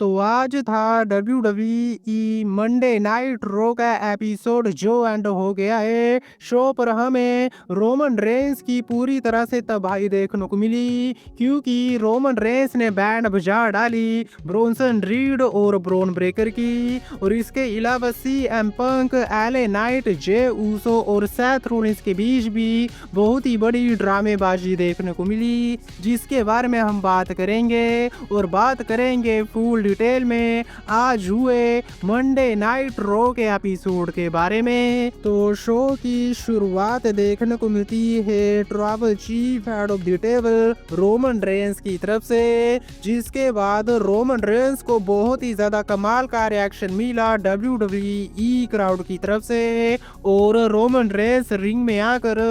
तो आज था WWE मंडे नाइट रो का एपिसोड जो एंड हो गया है। शो पर हमें रोमन रेंस की पूरी तरह से तबाही देखने को मिली, क्योंकि रोमन रेंस ने बैंड बजा डाली ब्रोंसन रीड और ब्रोन ब्रेकर की। और इसके अलावा CM पंक, एले नाइट, जे ऊसो और सेथ रोलिंस के बीच भी बहुत ही बड़ी ड्रामेबाजी देखने को मिली, जिसके बारे में हम बात करेंगे। और बात करेंगे फुल डिटेल में आज हुए मंडे नाइट रो के एपिसोड के बारे में। तो शो की शुरुआत देखने को मिलती है tribal chief head of the table Roman Reigns की तरफ से, जिसके बाद रोमन रेंस को बहुत ही ज्यादा कमाल का रिएक्शन मिला WWE क्राउड की तरफ से। और रोमन रेंस रिंग में आकर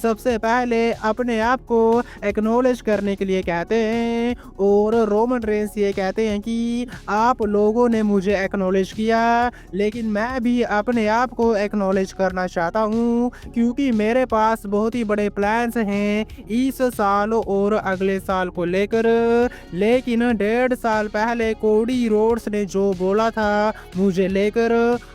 सबसे पहले अपने आप को एक्नॉलेज करने के लिए कहते हैं, और रोमन रेंस ये कहते हैं कि आप लोगों ने मुझे एक्नॉलेज किया, लेकिन मैं भी अपने आप को एक्नॉलेज करना चाहता हूँ, क्योंकि मेरे पास बहुत ही बड़े प्लान्स हैं इस साल और अगले साल को लेकर। लेकिन 1.5 साल पहले कोडी रोड्स ने जो बोला था मुझे लेकर,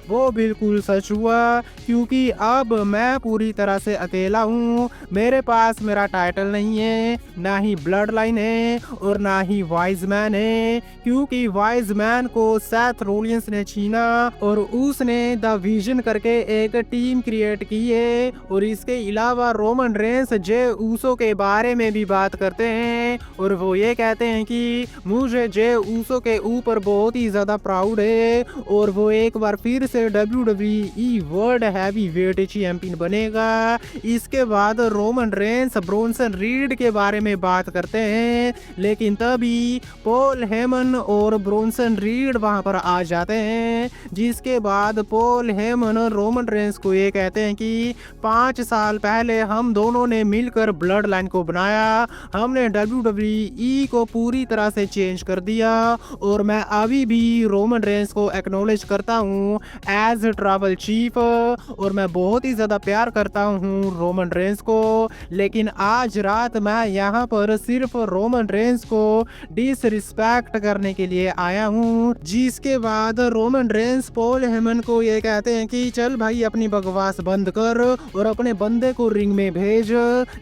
वो बिल्कुल सच हुआ, क्योंकि अब मैं पूरी तरह से अकेला हूँ। मेरे पास मेरा टाइटल नहीं है, ना ही ब्लड लाइन है और ना ही वाइज मैन है, क्योंकि वाइज मैन को सेथ रोलिंस ने छीना और उसने द विजन करके एक टीम क्रिएट की है। और इसके अलावा रोमन रेंस जे ऊसो के बारे में भी बात करते हैं, और वो ये कहते हैं कि मुझे जे ऊसो के ऊपर बहुत ही ज्यादा प्राउड है, और वो एक बार फिर से WWE world heavy weight champion बनेगा। इसके बाद रोमन रेंस ब्रोंसन रीड के बारे में बात करते हैं, लेकिन तभी पॉल हेमन और ब्रोंसन रीड वहां पर आ जाते हैं, जिसके बाद पॉल हेमन रोमन रेंस को ये कहते हैं कि 5 साल पहले हम दोनों ने मिलकर ब्लड लाइन को बनाया, हमने WWE को पूरी तरह से चेंज कर दिया, और मैं अभी भी रोमन रेंस को एक्नॉलेज करता हूँ एज ट्राइबल चीफ, और मैं बहुत ही ज्यादा प्यार करता हूँ रोमन रेंस को। लेकिन आज रात मैं यहाँ पर सिर्फ रोमन रेंस को डिसरिस्पेक्ट करने के लिए आया हूँ। जिसके बाद रोमन रेंस पॉल हेमन को ये कहते हैं कि चल भाई अपनी बकवास बंद कर और अपने बंदे को रिंग में भेज।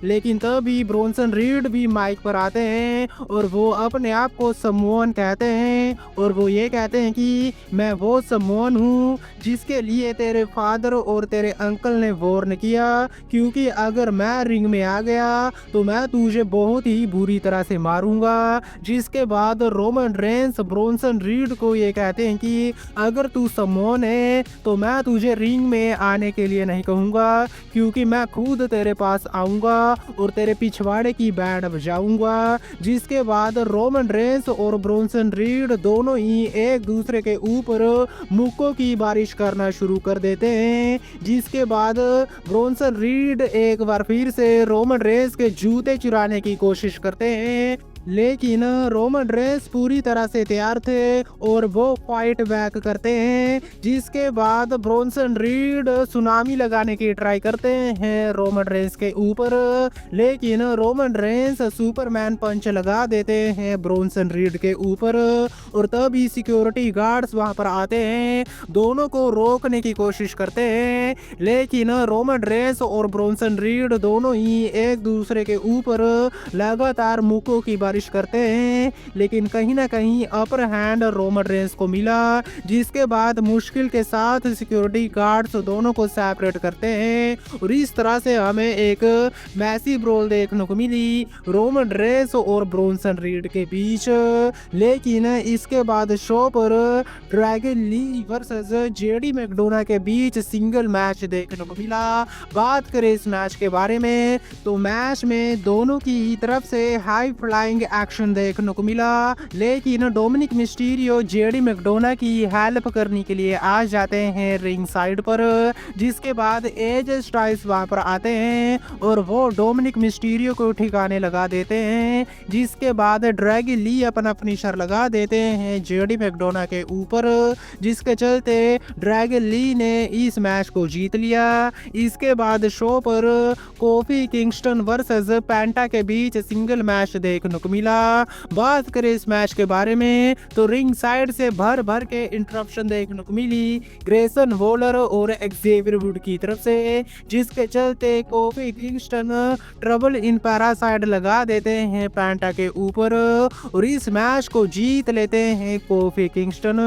लेकिन तभी ब्रोंसन रीड भी माइक पर आते हैं, और वो अपने आप को समवन कहते हैं, और वो ये कहते हैं कि मैं वो समवन हूँ जिसके लिए तेरे फादर और तेरे अंकल ने वॉर्न किया, क्योंकि अगर मैं रिंग में आ गया तो मैं तुझे बहुत ही बुरी तरह से मारूंगा। जिसके बाद रोमन रेंस ब्रोंसन रीड को ये कहते हैं कि अगर तू समवन है तो मैं तुझे रिंग में आने के लिए नहीं कहूंगा, क्योंकि मैं खुद तेरे पास आऊंगा और तेरे पिछवाड़े की बैंड बजाऊंगा। जिसके बाद रोमन रेंस और ब्रोंसन रीड दोनों ही एक दूसरे के ऊपर मुक्कों की बारिश करना शुरू कर देते हैं। जिसके बाद ब्रोंसन रीड एक बार फिर से रोमन रेंस के जूते चुराने की कोशिश करते हैं, लेकिन रोमन रेंस पूरी तरह से तैयार थे और वो फाइट बैक करते हैं। जिसके बाद ब्रोंसन रीड सुनामी लगाने की ट्राई करते हैं रोमन रेंस के ऊपर, लेकिन रोमन रेंस सुपरमैन पंच लगा देते हैं ब्रोंसन रीड के ऊपर, और तभी सिक्योरिटी गार्ड्स वहां पर आते हैं, दोनों को रोकने की कोशिश करते हैं, लेकिन रोमन रेंस और ब्रोंसन रीड दोनों ही एक दूसरे के ऊपर लगातार मुक्कों की बारिश करते हैं, लेकिन कहीं ना कहीं अपर हैंड रोमन रेंस को मिला। जिसके बाद मुश्किल के साथ सिक्योरिटी गार्ड्स दोनों को सेपरेट करते हैं, और इस तरह से हमें एक मैसी ब्रोल देखने को मिली रोमन रेंस और ब्रोंसन रीड के बीच। लेकिन इसके बाद शो पर Dragon Lee versus JD McDonagh के बीच सिंगल मैच देखने को मिला। बात करें इस मैच के बारे में तो मैच में दोनों की तरफ से हाई फ्लाइंग एक्शन देखने को मिला, लेकिन डोमिनिक मिस्टीरियो जेडी मैकडोना की हेल्प करने के लिए आ जाते हैं रिंग साइड पर। जिसके बाद एज स्टाइल्स वहां पर आते हैं और वो डोमिनिक मिस्टीरियो को ठिकाने लगा देते हैं। जिसके बाद ड्रैगन ली अपना फिनिशर लगा देते हैं जेडी मैकडोना के ऊपर, जिसके चलते ड्रैगन ली ने इस मैच को जीत लिया। इसके बाद शो पर कोफी किंगस्टन वर्सेस पेंटा के बीच सिंगल मैच देखने को मिला। बात करें इस मैच के बारे में तो रिंग साइड से भर भर के इंटरप्शन देखने को मिली ग्रेसन वॉलर और एक्जेवियर वुड की तरफ से, जिसके चलते coffee Kingston trouble in parasite लगा देते हैं पेंटा के ऊपर और इस मैच को जीत लेते हैं कोफी किंगस्टन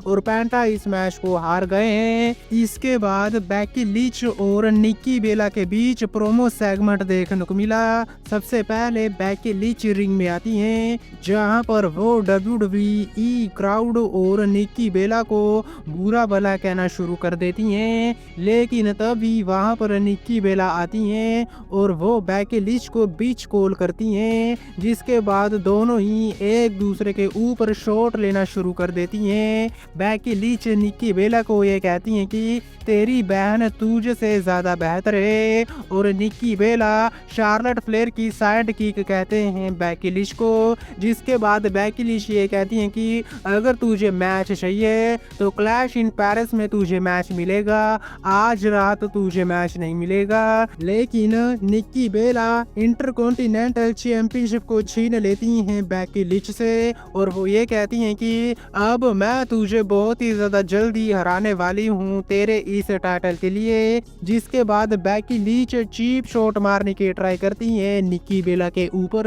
और पेंटा इस मैच को हार गए हैं। इसके बाद बेकी लिंच और निक्की बेला के बीच प्रोमो सेगमेंट देखने को मिला। सबसे पहले बेकी लिंच रिंग में आती हैं जहां पर वो WWE क्राउड और निक्की बेला को बुरा भला कहना शुरू कर देती हैं, लेकिन तभी वहां पर निक्की बेला आती हैं और वो बेकी लिंच को बीच कॉल करती हैं, जिसके बाद दोनों ही एक दूसरे के ऊपर शॉट लेना शुरू कर देती हैं। बेकी लिंच निक्की बेला को ये कहती हैं कि तेरी बहन तुझ से ज्यादा बेहतर है और निक्की बेला शार्लेट फ्लेयर की साइड किक कहते हैं बेकी लिंच को, जिसके बाद बेकी लिंच ये कहती हैं कि अगर तुझे मैच चाहिए तो क्लैश इन पेरिस में तुझे मैच मिलेगा, आज रात तुझे मैच नहीं मिलेगा। लेकिन निक्की बेला इंटरकॉन्टिनेंटल चैंपियनशिप को छीन लेती हैं बेकी लिंच से और वो ये कहती हैं कि अब मैं तुझे बहुत ही ज्यादा जल्दी हराने वाली हूँ तेरे इस टाइटल के लिए। जिसके बाद बेकी लिंच चीप शॉट मारने की ट्राई करती है निक्की बेला के ऊपर,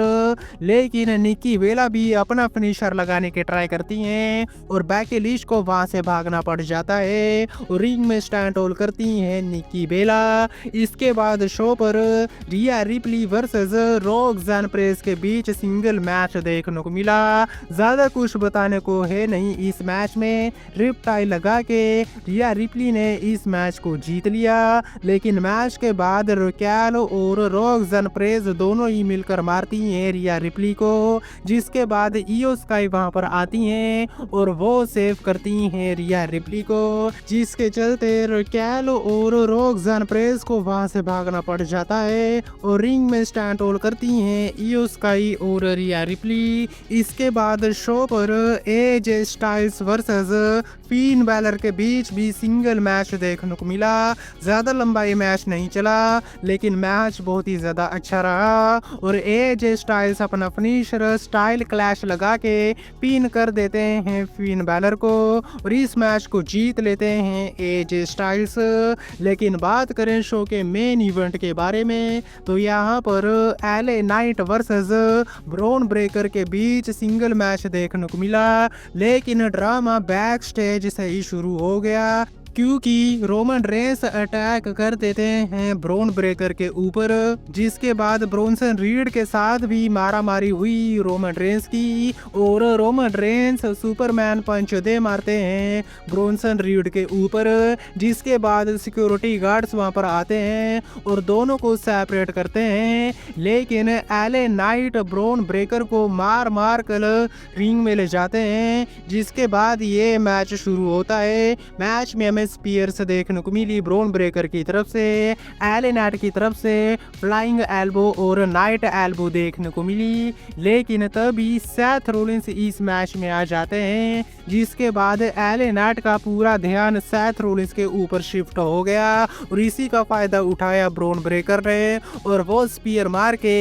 लेकिन निक्की बेला भी अपना फिनिशर लगाने की ट्राई करती हैं और बेकी लिंच को वहां से भागना पड़ जाता है और रिंग में स्टैंड होल्ड करती हैं निक्की बेला। इसके बाद शो पर रिया रिप्ली वर्सेस रोक्सान प्रेस के बीच सिंगल मैच देखने को मिला। ज्यादा कुछ बताने को है नहीं इस मैच में, रिप टाई लगा के रिया रिप्ली ने इस मैच को जीत लिया, लेकिन मैच के बाद रैकेल और रोक्सान प्रेस दोनों ही मिलकर मारती हैं रिया रिप्ली को, जिसके बाद इयो स्काई वहां पर आती हैं और वो सेव करती हैं रिया रिप्ली को, जिसके चलते रैकेल और रोक्सान प्रेस को वहां से भागना पड़ जाता है और रिंग में स्टैंड होल्ड करती हैं इयो स्काई और रिया रिप्ली। इसके बाद शो पर AJ Styles versus Finn Balor के बीच भी सिंगल मैच देखने को मिला। ज्यादा लंबा ये मैच नहीं चला, लेकिन मैच बहुत ही ज्यादा अच्छा रहा और एजे स्टाइल्स अपना फिनिशर स्टाइल क्लैश लगा के पिन कर देते हैं फिन बैलर को और इस मैच को जीत लेते हैं एजे स्टाइल्स। लेकिन बात करें शो के मेन इवेंट के बारे में तो यहाँ पर LA Knight versus Bron Breakker के बीच सिंगल मैच देखने को मिला, लेकिन ड्रामा बैक स्टेज से ही शुरू हो गया क्योंकि रोमन रेंस अटैक कर देते हैं ब्रॉन ब्रेकर के ऊपर, जिसके बाद ब्रोंसन रीड के साथ भी मारामारी हुई रोमन रेंस की और रोमन रेंस सुपरमैन पंच दे मारते हैं ब्रोंसन रीड के ऊपर, जिसके बाद सिक्योरिटी गार्ड्स वहां पर आते हैं और दोनों को सेपरेट करते हैं, लेकिन एले नाइट ब्रॉन ब्रेकर को मार मार कर रिंग में ले जाते हैं, जिसके बाद ये मैच शुरू होता है। मैच में स्पीयर्स देखने को मिली ब्रॉन ब्रेकर की तरफ से, एले नाइट की तरफ से फ्लाइंग एल्बो और नाइट एल्बो देखने को मिली, लेकिन तभी सेथ रोलिंस इस मैच में आ जाते हैं, जिसके बाद एले नाइट का पूरा ध्यान सेथ रोलिंस के ऊपर शिफ्ट हो गया और इसी का फायदा उठाया ब्रॉन ब्रेकर ने और वो स्पीयर मार के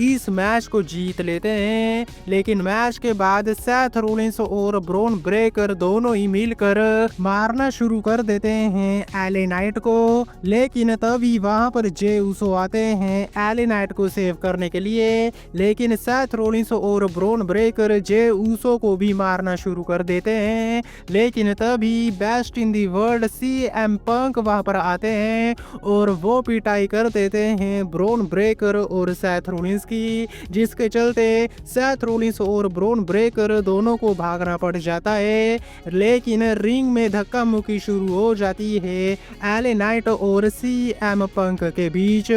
इस मैच को जीत लेते हैं। लेकिन मैच के बाद सेथ रोलिंस और ब्रॉन ब्रेकर दोनों ही मिलकर मारना शुरू कर देते हैं एले नाइट को, लेकिन तभी वहां पर जे उसो आते हैं एले नाइट को सेव करने के लिए, लेकिन सेथ रोलिंस और ब्रॉन ब्रेकर जे उसो को भी मारना शुरू कर देते हैं, लेकिन तभी best in the world CM पंक वहां पर आते हैं और वो पिटाई कर देते हैं ब्रॉन ब्रेकर और सेथ रोलिंस की, जिसके चलते सेथ रोलिंस और ब्रॉन ब्रेकर दोनों को भागना पड़ जाता है, लेकिन रिंग में धक्का मुक्की शुरू हो जाती है एले नाइट और CM पंक के बीच,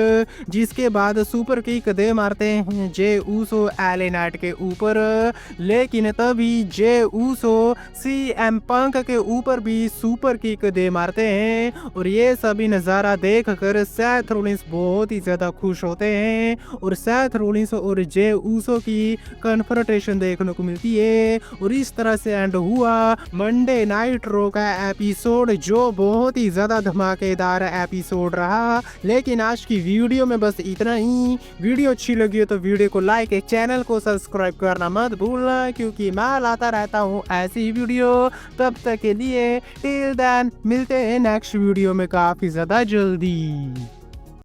जिसके बाद सुपर किक दे मारते हैं जे उसो एले नाइट के ऊपर, लेकिन तभी जे उसो CM पंक के ऊपर भी सुपर किक दे मारते हैं और ये सभी नज़ारा देख कर सेथ रोलिंस बहुत ही ज़्यादा खुश होते हैं और सेथ रोलिंस और जे उसो की कन्फ्रंटेशन देखने को मिलती है और इस तरह से एंड हुआ मंडे नाइट रो का एपिसोड जो बहुत ही ज़्यादा धमाकेदार एपिसोड रहा। लेकिन आज की वीडियो में बस इतना ही। वीडियो अच्छी लगी हो तो वीडियो को लाइक, चैनल को सब्सक्राइब करना मत भूलना, क्योंकि मैं लाता रहता हूँ ऐसी वीडियो। तब तक के लिए टिल देन मिलते हैं नेक्स्ट वीडियो में काफ़ी ज़्यादा जल्दी।